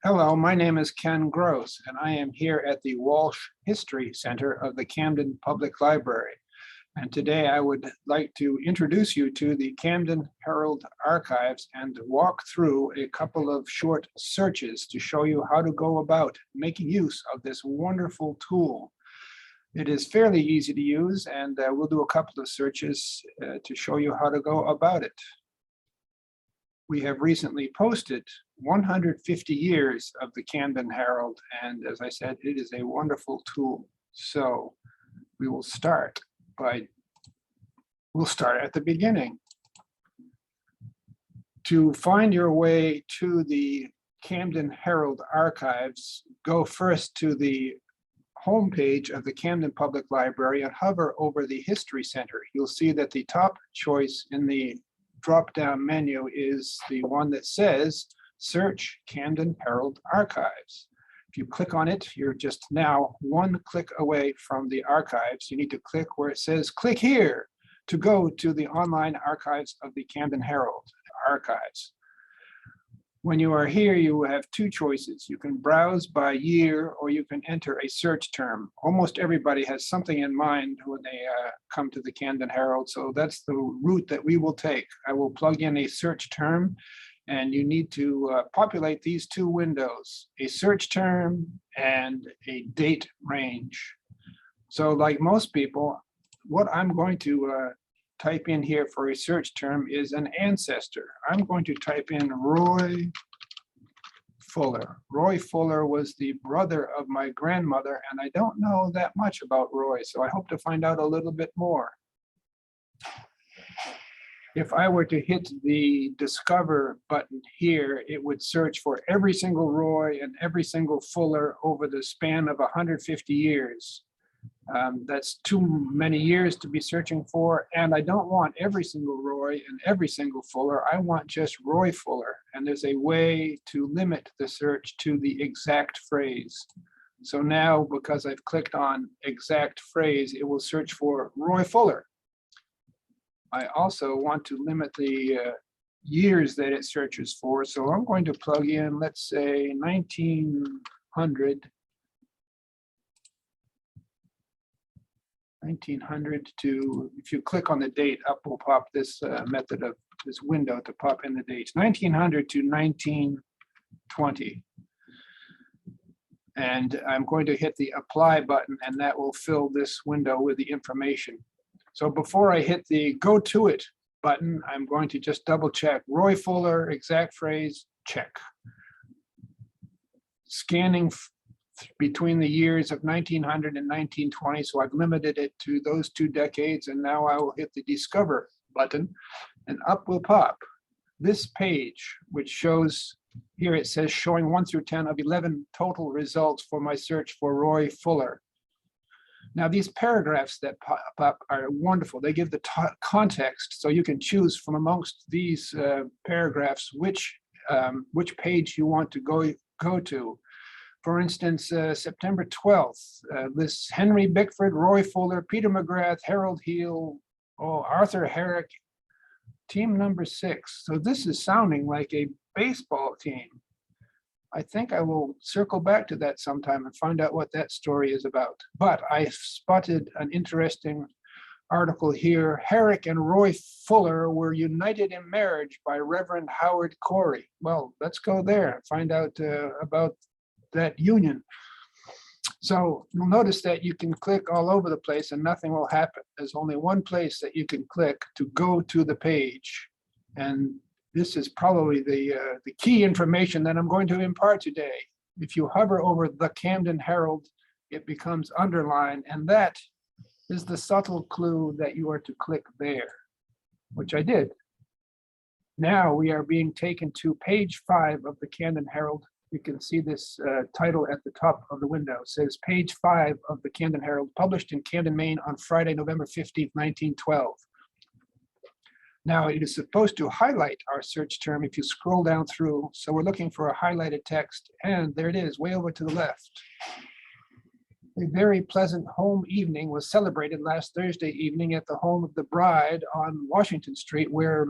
Hello, my name is Ken Gross, and I am here at the Walsh History Center of the Camden Public Library. And today I would like to introduce you to the Camden Herald archives and walk through a couple of short searches to show you how to go about making use of this wonderful tool. It is fairly easy to use, and we'll do a couple of searches to show you how to go about it. We have recently posted 150 years of the Camden Herald, and as I said, it is a wonderful tool. So we'll start at the beginning. To find your way to the Camden Herald archives, go first to the homepage of the Camden Public Library and hover over the History Center. You'll see that the top choice in the drop-down menu is the one that says Search Camden Herald Archives. If you click on it, you're just now one click away from the archives. You need to click where it says click here to go to the online archives of the Camden Herald archives. When you are here, you have two choices. You can browse by year, or you can enter a search term. Almost everybody has something in mind when they come to the Camden Herald, so that's the route that we will take. I will plug in a search term, and you need to populate these two windows, a search term and a date range. So like most people, what I'm going to type in here for a search term is an ancestor. I'm going to type in Roy Fuller. Roy Fuller was the brother of my grandmother, and I don't know that much about Roy, so I hope to find out a little bit more. If I were to hit the Discover button here, it would search for every single Roy and every single Fuller over the span of 150 years. That's too many years to be searching for, and I don't want every single Roy and every single Fuller. I want just Roy Fuller, and there's a way to limit the search to the exact phrase. So now, because I've clicked on exact phrase, it will search for Roy Fuller. I also want to limit the years that it searches for, so I'm going to plug in, let's say, 1900 to, if you click on the date, up will pop this method of this window to pop in the dates, 1900 to 1920. And I'm going to hit the apply button, and that will fill this window with the information. So before I hit the go to it button, I'm going to just double check Roy Fuller, exact phrase, check. Scanning between the years of 1900 and 1920, so I've limited it to those 2 decades, and now I will hit the Discover button, and up will pop this page, which shows, here it says showing 1 through 10 of 11 total results for my search for Roy Fuller. Now these paragraphs that pop up are wonderful. They give the context, so you can choose from amongst these paragraphs which page you want to go to. For instance, September 12th, lists Henry Bickford, Roy Fuller, Peter McGrath, Harold Heel, Arthur Herrick, team number 6. So this is sounding like a baseball team. I think I will circle back to that sometime and find out what that story is about. But I spotted an interesting article here. Herrick and Roy Fuller were united in marriage by Reverend Howard Corey. Well, let's go there and find out about that union. So you'll notice that you can click all over the place and nothing will happen. There's only one place that you can click to go to the page. And this is probably the key information that I'm going to impart today. If you hover over the Camden Herald, it becomes underlined, and that is the subtle clue that you are to click there, which I did. Now we are being taken to page 5 of the Camden Herald. You can see this title at the top of the window. It says page 5 of the Camden Herald, published in Camden, Maine on Friday, November 15th, 1912. Now it is supposed to highlight our search term if you scroll down through. So we're looking for a highlighted text, and there it is, way over to the left. A very pleasant home evening was celebrated last Thursday evening at the home of the bride on Washington Street, where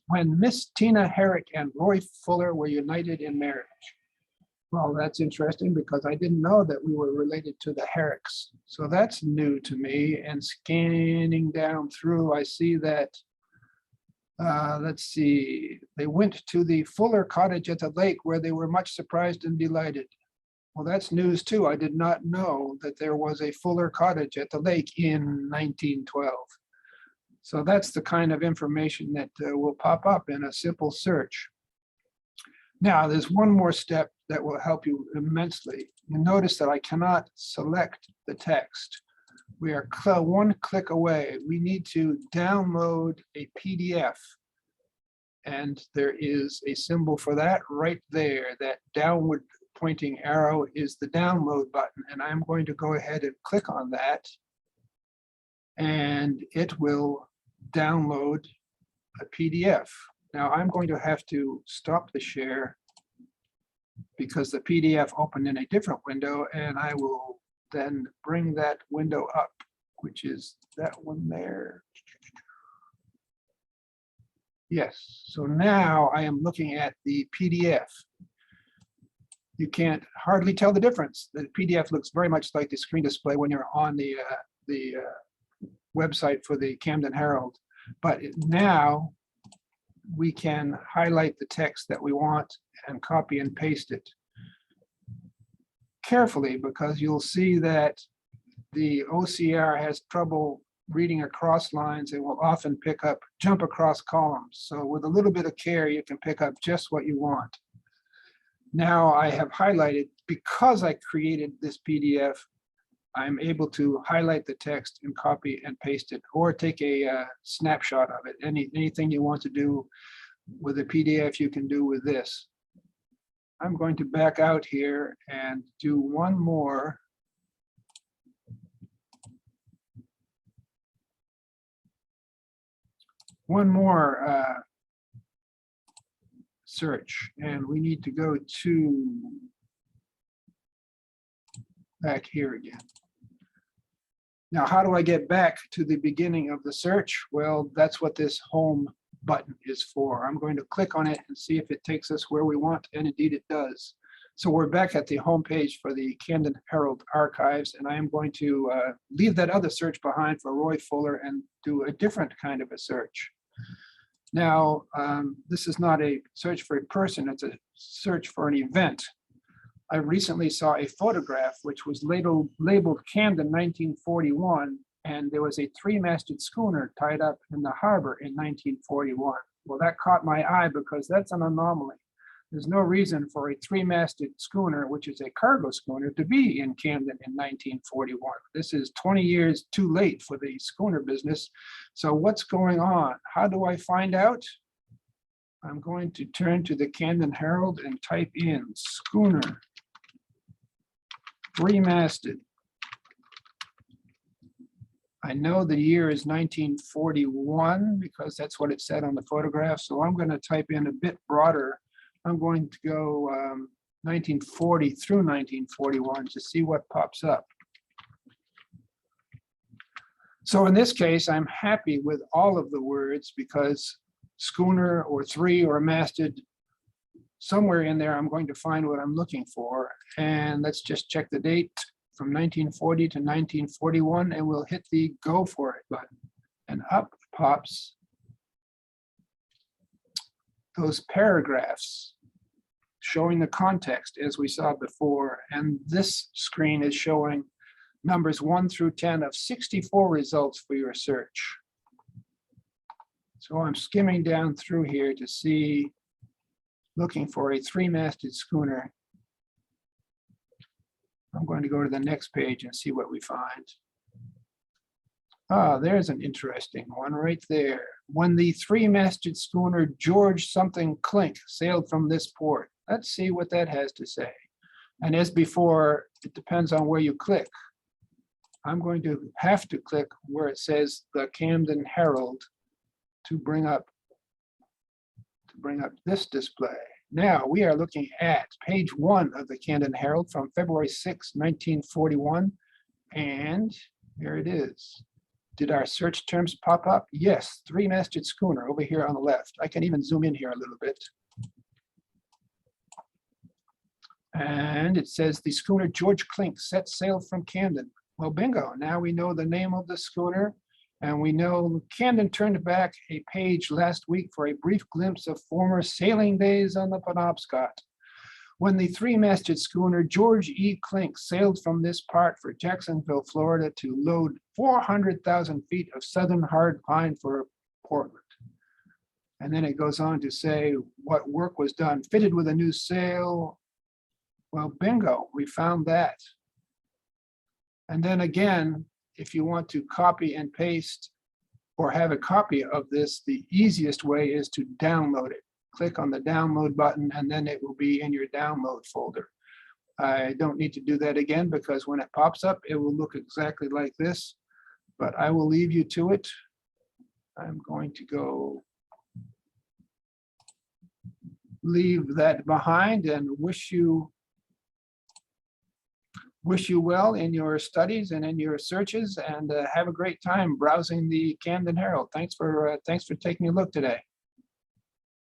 when Miss Tina Herrick and Roy Fuller were united in marriage. Well, that's interesting because I didn't know that we were related to the Herricks. So that's new to me. And scanning down through, I see that, let's see, they went to the Fuller cottage at the lake where they were much surprised and delighted. Well, that's news too. I did not know that there was a Fuller cottage at the lake in 1912. So that's the kind of information that will pop up in a simple search. Now, there's one more step that will help you immensely. You notice that I cannot select the text. We are one click away. We need to download a PDF. And there is a symbol for that right there. That downward pointing arrow is the download button. And I'm going to go ahead and click on that. And it will download a PDF. Now I'm going to have to stop the share because the PDF opened in a different window, and I will then bring that window up, which is that one there. Yes, so now I am looking at the PDF. You can't hardly tell the difference. The PDF looks very much like the screen display when you're on the website for the Camden Herald. But now we can highlight the text that we want and copy and paste it carefully, because you'll see that the OCR has trouble reading across lines. It will often jump across columns. So with a little bit of care, you can pick up just what you want. Now I have highlighted, because I created this PDF, I'm able to highlight the text and copy and paste it, or take a snapshot of it. Anything you want to do with a PDF, you can do with this. I'm going to back out here and do one more. Search, and we need to go to back here again. Now, how do I get back to the beginning of the search? Well, that's what this home button is for. I'm going to click on it and see if it takes us where we want, and indeed it does. So we're back at the home page for the Camden Herald archives, and I am going to leave that other search behind for Roy Fuller and do a different kind of a search. Now, this is not a search for a person, it's a search for an event. I recently saw a photograph which was labeled Camden 1941, and there was a three-masted schooner tied up in the harbor in 1941. Well, that caught my eye because that's an anomaly. There's no reason for a three-masted schooner, which is a cargo schooner, to be in Camden in 1941. This is 20 years too late for the schooner business. So what's going on? How do I find out? I'm going to turn to the Camden Herald and type in schooner, three-masted. I know the year is 1941 because that's what it said on the photograph. So I'm going to type in a bit broader. I'm going to go 1940 through 1941 to see what pops up. So in this case, I'm happy with all of the words because schooner or three or masted, somewhere in there, I'm going to find what I'm looking for. And let's just check the date from 1940 to 1941, and we'll hit the go for it button. And up pops those paragraphs showing the context as we saw before. And this screen is showing numbers 1 through 10 of 64 results for your search. So I'm skimming down through here to see, looking for a three-masted schooner. I'm going to go to the next page and see what we find. Ah, there's an interesting one right there. When the three-masted schooner George something Clink sailed from this port. Let's see what that has to say. And as before, it depends on where you click. I'm going to have to click where it says the Camden Herald to bring up this display. Now we are looking at page 1 of the Camden Herald from February 6, 1941. And here it is. Did our search terms pop up? Yes, three-masted schooner over here on the left. I can even zoom in here a little bit. And it says the schooner George Clink set sail from Camden. Well, bingo. Now we know the name of the schooner. And we know Camden turned back a page last week for a brief glimpse of former sailing days on the Penobscot, when the three-masted schooner George E. Clink sailed from this part for Jacksonville, Florida, to load 400,000 feet of southern hard pine for Portland. And then it goes on to say what work was done, fitted with a new sail. Well, bingo, we found that. And then again, if you want to copy and paste or have a copy of this, the easiest way is to download it. Click on the download button and then it will be in your download folder. I don't need to do that again because when it pops up, it will look exactly like this, but I will leave you to it. I'm going to go leave that behind and wish you well in your studies and in your searches, and have a great time browsing the Camden Herald. Thanks for taking a look today.